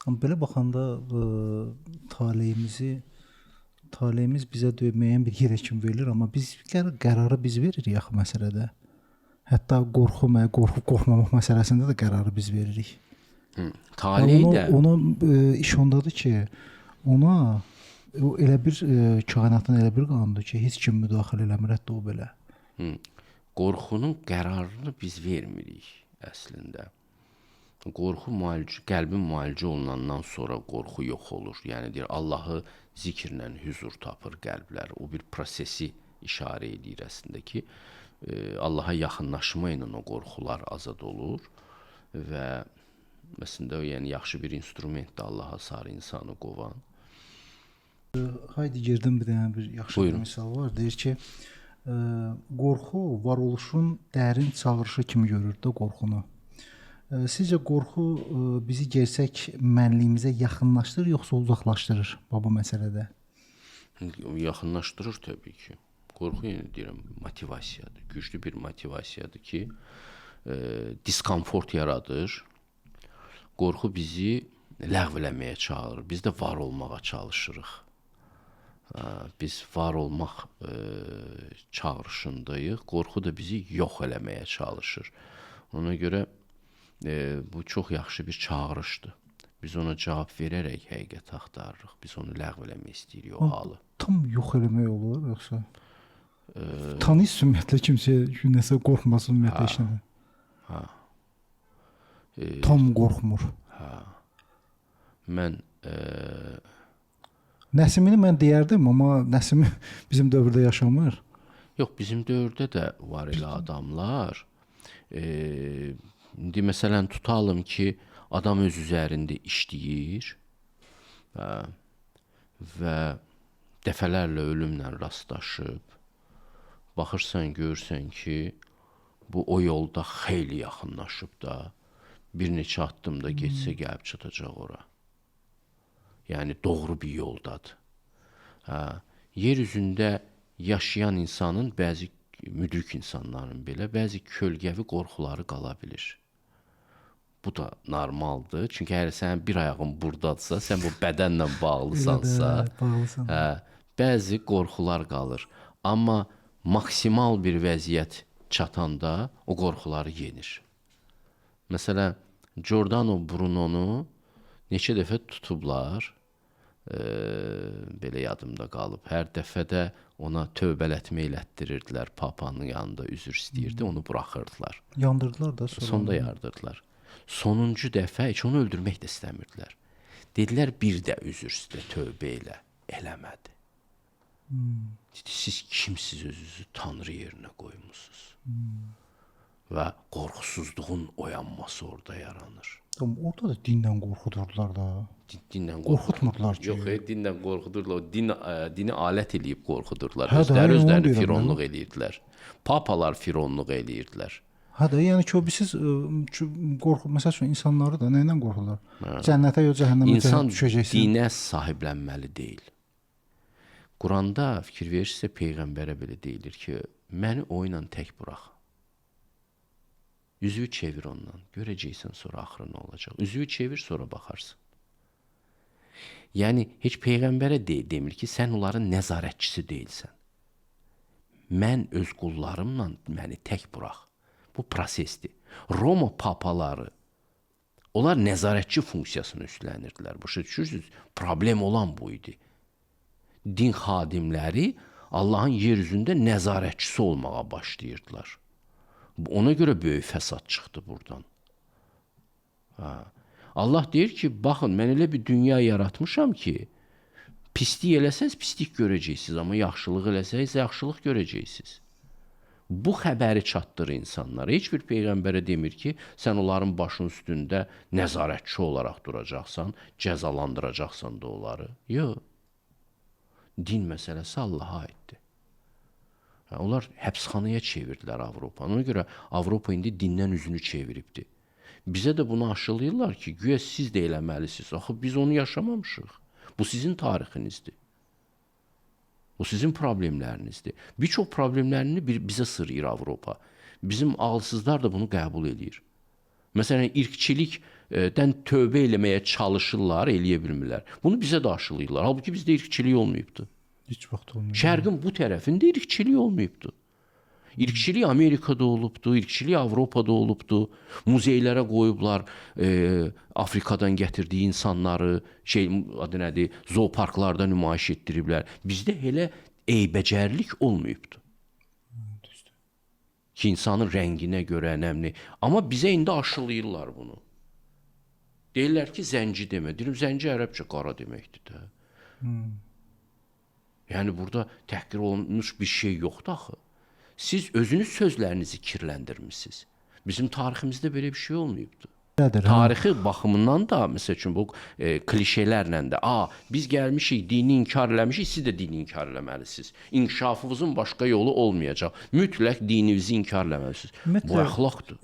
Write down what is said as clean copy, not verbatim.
Belə baxanda taleyimiz bizə müəyyən bir yerə kimi verilir, amma biz qərarı biz veririk axı məsələdə. Hətta qorxmamaq məsələsində də qərarı biz veririk. Taley də Ona iş ondadır ki, ona o elə bir kainatın elə bir qanunudur ki, heç kim müdaxilə eləmir, hətta o belə. qorxunun qərarını biz vermirik əslində. Qorxu qəlbin müalicə olunandan sonra qorxu yox olur. Yəni deyir, Allahı zikirlə huzur tapır qəlblər. O bir prosesi işarə edir əslində ki, Allaha yaxınlaşma ilə o qorxular azad olur və əslində yəni yaxşı bir instrumentdir Allaha sarı insanı qovan. Haydi girdim bir dənə bir yaxşı bir misal var. Deyir ki, qorxu varoluşun dərin çağırışı kimi görür də qorxunu. Sizcə qorxu bizi gerçək mənliyimizə yaxınlaşdırır yoxsa uzaqlaşdırır bu məsələdə? Yaxınlaşdırır təbii ki. Qorxu yəni deyirəm motivasiyadır. Güclü bir motivasiyadır ki, diskomfort yaradır. Qorxu bizi ləğv eləməyə çağırır. Biz də var olmağa çalışırıq. Biz var olmaq çağrışındayıq. Qorxu da bizi yox eləməyə çalışır. Ona görə bu çox yaxşı bir çağırışdır. Biz ona cavab verərək həqiqət axtarırıq. Biz onu ləğv eləmək istəyirik o halı. Tam yox eləmək olur yoxsa? Tanıyırsan ümumiyyətlə kimsəyə nəsə qorxmasın ümumiyyətlə heç nədən? Tam qorxmur. Mən Nəsimini mən deyərdim, amma Nəsimi bizim dövrdə yaşamır. Yox, bizim dövrdə də var elə adamlar. İndi məsələn tutalım ki, adam öz üzərində işləyir və dəfələrlə ölümlə rastlaşıb. Baxırsan, görürsən ki, bu o yolda xeyli yaxınlaşıb da, bir neçə addımda getsə gəlib çatacaq ora. Yəni doğru bir yoldadır. Yer üzündə yaşayan insanın, bəzi müdrik insanların belə, bəzi kölgəvi qorxuları qala bilir. Bu da normaldır. Çünki əgər sənin bir ayağın buradadırsa, sən bu bədənlə bağlısansa, bəzi qorxular qalır. Amma maksimal bir vəziyyət çatanda o qorxuları yenir. Məsələn, Giordano Brunonu neçə dəfə tutublar, belə yadımda qalıb. Hər dəfə də ona tövbələtmə elətdirirdilər, papanın yanında üzr istəyirdi, onu buraxırdılar. Yandırdılar da sonra. Sonda yardırdılar. Sonuncu dəfə heç onu öldürmək də istəmirdilər. Dedilər, bir də üzr istə, tövbə elə. Eləmədi. Dedi, siz kimsiz özünüzü Tanrı yerinə qoymusunuz? Və qorxusuzluğun oyanması orada yaranır. Orada da dindən qorxudurdular da. Dindən qorxutmurdular ki. Yox, dindən qorxudurdular. Dini alət eləyib qorxudurdular. Özlərini fironluq eləyirdilər. Papalar fironluq eləyirdilər. Hə də, yəni ki, siz qorxu, məsəl üçün insanları da nə ilə qorxurlar? Cənnətə yox, cəhənnəmə düşəcəksən. İnsan dinə sahiblənməli deyil. Quranda fikir verirsə, Peyğəmbərə belə deyilir ki, məni o ilə tək burax. Üzüyü çevir ondan, görəcəksən sonra axırı nə olacaq. Üzüyü çevir, sonra baxarsın. Yəni, heç Peyğəmbərə demir ki, sən onların nəzarətçisi deyilsən. Mən öz qullarımla məni tək burax. Bu prosesdir. Roma papaları, onlar nəzarətçi funksiyasını üstlənirdilər. Başa düşürsünüz? Problem olan bu idi. Din xadimləri Allahın yer üzündə nəzarətçisi olmağa başlayırdılar. Ona görə böyük fəsad çıxdı buradan. Allah deyir ki, baxın, mən elə bir dünya yaratmışam ki, pislik eləsəz, pislik görəcəksiniz, amma yaxşılıq eləsəz, yaxşılıq görəcəksiniz. Bu xəbəri çatdırır insanlara. Heç bir Peyğəmbərə demir ki, sən onların başının üstündə nəzarətçi olaraq duracaqsan, cəzalandıracaqsan da onları. Yox. Din məsələsi Allaha aiddir. Onlar həbsxanaya çevirdilər Avropanı. Ona görə Avropa indi dindən üzünü çeviribdir. Bizə də bunu aşılayırlar ki, güya siz də eləməlisiniz. Axı biz onu yaşamamışıq. Bu sizin tarixinizdir. Bu sizin problemlərinizdir. Bir çox problemlərini bizə sırayır Avropa. Bizim ağılsızlar da bunu qəbul edir. Məsələn, irqçilik dən tövbə eləməyə çalışırlar, eləyə bilmirlər. Bunu bizə də aşılayırlar. Halbuki bizdə irqçilik olmayıbdı. Heç vaxt olmayıb. Şərqin bu tərəfində irqçilik olmayıbdı. İrqçilik Amerikada olubdu, irqçilik Avropada olubdu. Muzeylərə qoyublar Afrikadan gətirdiyi insanları, adı nədir, zooparklarda nümayiş etdiriblər. Bizdə elə eybəcərlik olmayıbdı. Ki, insanın rənginə görə önəmli. Amma bizə indi aşılayırlar bunu. Deyirlər ki, zənci demə. Deyirəm, zənci ərəbcə qara deməkdir də. Yəni, burada təhqir olunmuş bir şey yoxdur axı. Siz özünüz sözlərinizi kirləndirmişsiniz. Bizim tariximizdə belə bir şey olmayıbdır. Tarixi baxımından da, məsəl üçün, bu klişelərlə də, biz gəlmişik, dini inkar eləmişik, siz də dini inkar eləməlisiniz. İnkişafınızın başqa yolu olmayacaq. Mütləq dininizi inkar eləməlisiniz. Bu əxlaqdır.